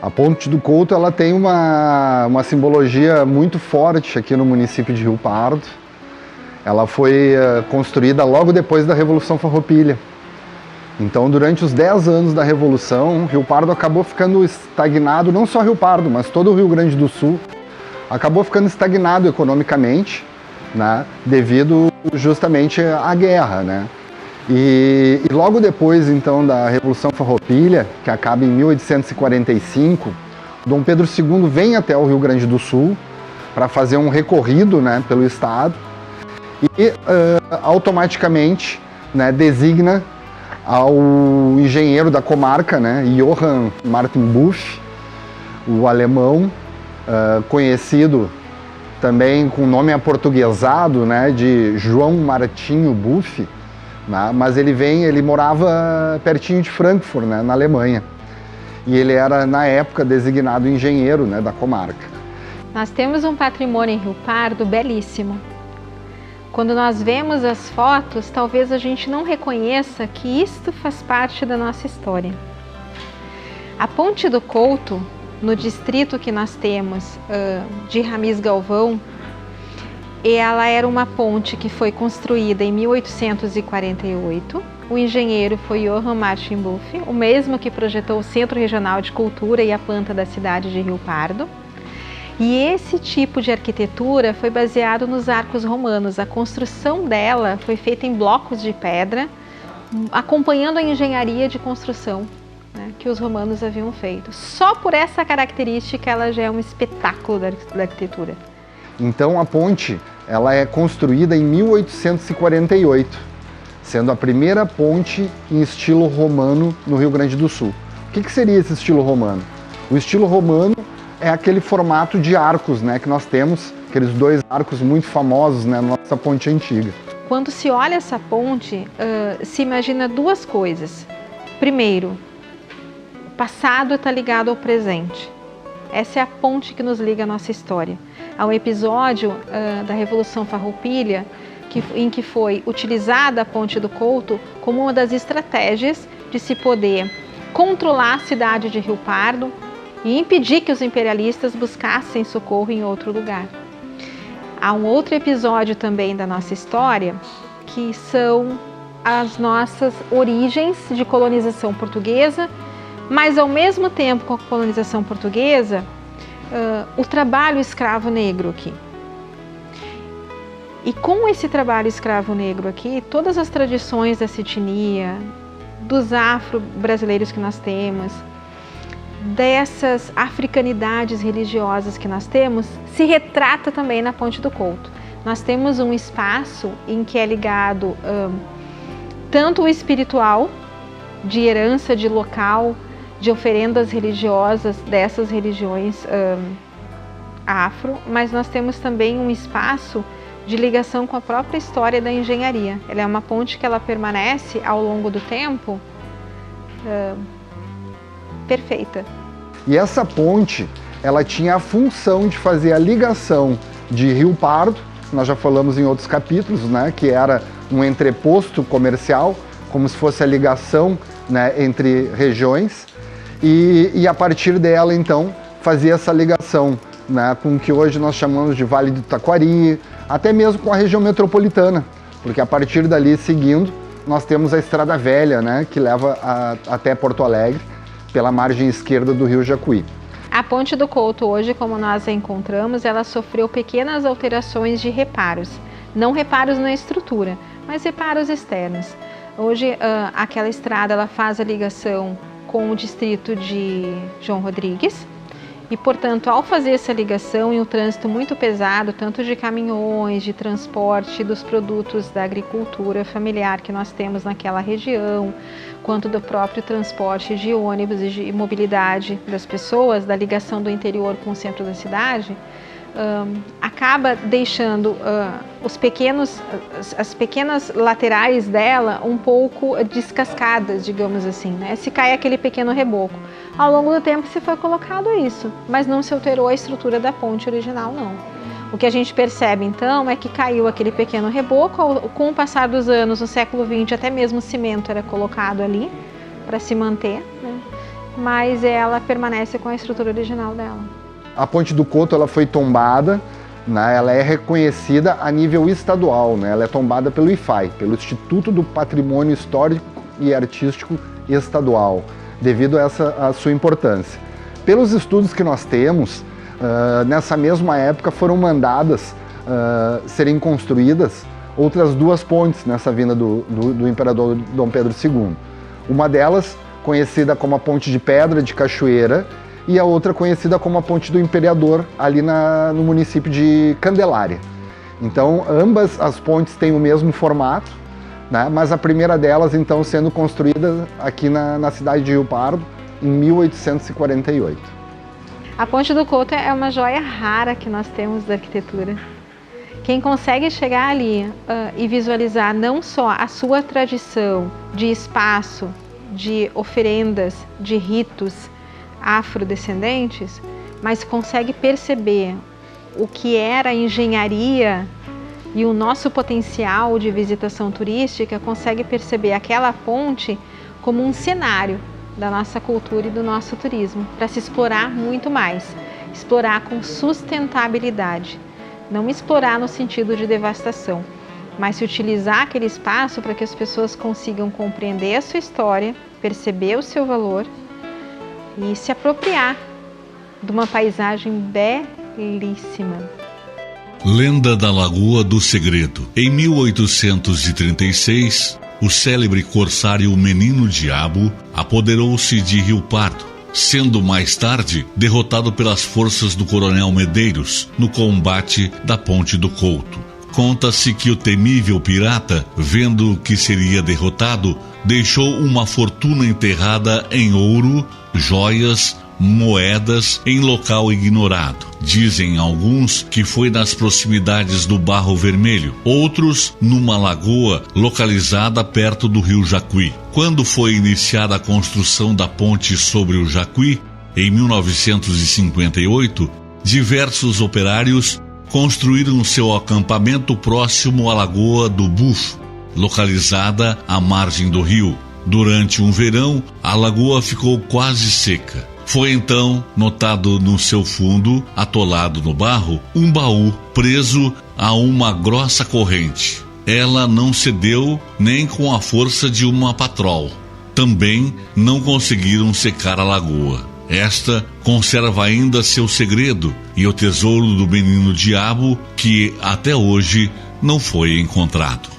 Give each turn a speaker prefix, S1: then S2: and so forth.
S1: A Ponte do Couto ela tem uma simbologia muito forte aqui no município de Rio Pardo. Ela foi construída logo depois da Revolução Farroupilha. Então, durante os 10 anos da Revolução, Rio Pardo acabou ficando estagnado, não só Rio Pardo, mas todo o Rio Grande do Sul, acabou ficando estagnado economicamente, né, devido justamente à guerra, né? E logo depois, então, da Revolução Farroupilha, que acaba em 1845, Dom Pedro II vem até o Rio Grande do Sul para fazer um recorrido, né, pelo estado e automaticamente, né, designa ao engenheiro da comarca, né, Johann Martin Buff, o alemão, conhecido também com o nome aportuguesado, né, de João Martinho Buff, né, mas ele morava pertinho de Frankfurt, né, na Alemanha. E ele era, na época, designado engenheiro, né, da comarca.
S2: Nós temos um patrimônio em Rio Pardo belíssimo. Quando nós vemos as fotos, talvez a gente não reconheça que isto faz parte da nossa história. A Ponte do Couto, no distrito que nós temos de Ramis Galvão, ela era uma ponte que foi construída em 1848. O engenheiro foi Johann Martin Buff, o mesmo que projetou o Centro Regional de Cultura e a planta da cidade de Rio Pardo. E esse tipo de arquitetura foi baseado nos arcos romanos. A construção dela foi feita em blocos de pedra, acompanhando a engenharia de construção, né, que os romanos haviam feito. Só por essa característica ela já é um espetáculo da arquitetura.
S1: Então a ponte ela é construída em 1848, sendo a primeira ponte em estilo romano no Rio Grande do Sul. O que seria esse estilo romano? O estilo romano é aquele formato de arcos, né, que nós temos, aqueles 2 arcos muito famosos, né, na nossa ponte antiga.
S2: Quando se olha essa ponte, se imagina 2 coisas. Primeiro, o passado está ligado ao presente. Essa é a ponte que nos liga à nossa história. Há um episódio da Revolução Farroupilha em que foi utilizada a Ponte do Couto como uma das estratégias de se poder controlar a cidade de Rio Pardo e impedir que os imperialistas buscassem socorro em outro lugar. Há um outro episódio também da nossa história que são as nossas origens de colonização portuguesa, mas ao mesmo tempo com a colonização portuguesa, o trabalho escravo negro aqui. E com esse trabalho escravo negro aqui, todas as tradições dessa etnia, dos afro-brasileiros que nós temos, dessas africanidades religiosas que nós temos, se retrata também na Ponte do Couto. Nós temos um espaço em que é ligado tanto o espiritual, de herança de local, de oferendas religiosas dessas religiões afro, mas nós temos também um espaço de ligação com a própria história da engenharia. Ela é uma ponte que ela permanece ao longo do tempo perfeita.
S1: E essa ponte, ela tinha a função de fazer a ligação de Rio Pardo, nós já falamos em outros capítulos, né, que era um entreposto comercial, como se fosse a ligação, né, entre regiões, e a partir dela, então, fazia essa ligação, né, com o que hoje nós chamamos de Vale do Taquari, até mesmo com a região metropolitana, porque a partir dali, seguindo, nós temos a Estrada Velha, né, que leva até Porto Alegre, pela margem esquerda do Rio Jacuí.
S2: A Ponte do Couto hoje, como nós a encontramos, ela sofreu pequenas alterações de reparos. Não reparos na estrutura, mas reparos externos. Hoje, aquela estrada ela faz a ligação com o distrito de João Rodrigues e, portanto, ao fazer essa ligação em um trânsito muito pesado, tanto de caminhões, de transporte dos produtos da agricultura familiar que nós temos naquela região, quanto do próprio transporte de ônibus e de mobilidade das pessoas, da ligação do interior com o centro da cidade, acaba deixando as pequenas laterais dela um pouco descascadas, digamos assim, né? Se cai aquele pequeno reboco. Ao longo do tempo se foi colocado isso, mas não se alterou a estrutura da ponte original, não. O que a gente percebe então é que caiu aquele pequeno reboco, com o passar dos anos, no século XX, até mesmo cimento era colocado ali para se manter, né? mas ela permanece com a estrutura original dela.
S1: A Ponte do Couto ela foi tombada, né? Ela é reconhecida a nível estadual, né? Ela é tombada pelo IFAI, pelo Instituto do Patrimônio Histórico e Artístico Estadual, devido a sua importância. Pelos estudos que nós temos, nessa mesma época foram mandadas serem construídas outras 2 pontes nessa vinda do imperador Dom Pedro II. Uma delas conhecida como a Ponte de Pedra de Cachoeira e a outra conhecida como a Ponte do Imperador, ali no município de Candelária. Então, ambas as pontes têm o mesmo formato, né? Mas a primeira delas, então, sendo construída aqui na cidade de Rio Pardo, em 1848.
S2: A Ponte do Couto é uma joia rara que nós temos da arquitetura. Quem consegue chegar ali e visualizar não só a sua tradição de espaço, de oferendas, de ritos afrodescendentes, mas consegue perceber o que era a engenharia e o nosso potencial de visitação turística, consegue perceber aquela ponte como um cenário da nossa cultura e do nosso turismo, para se explorar muito mais, explorar com sustentabilidade, não explorar no sentido de devastação, mas se utilizar aquele espaço para que as pessoas consigam compreender a sua história, perceber o seu valor e se apropriar de uma paisagem belíssima.
S3: Lenda da Lagoa do Segredo. Em 1836, o célebre corsário Menino Diabo apoderou-se de Rio Pardo, sendo mais tarde derrotado pelas forças do coronel Medeiros no combate da Ponte do Couto. Conta-se que o temível pirata, vendo que seria derrotado, deixou uma fortuna enterrada em ouro, joias, moedas em local ignorado. Dizem alguns que foi nas proximidades do Barro Vermelho, outros numa lagoa localizada perto do rio Jacuí. Quando foi iniciada a construção da ponte sobre o Jacuí, em 1958, diversos operários construíram seu acampamento próximo à Lagoa do Bufo, localizada à margem do rio. Durante um verão, a lagoa ficou quase seca. Foi então notado no seu fundo, atolado no barro, um baú preso a uma grossa corrente. Ela não cedeu nem com a força de uma patrol. Também não conseguiram secar a lagoa. Esta conserva ainda seu segredo e o tesouro do Menino Diabo, que até hoje não foi encontrado.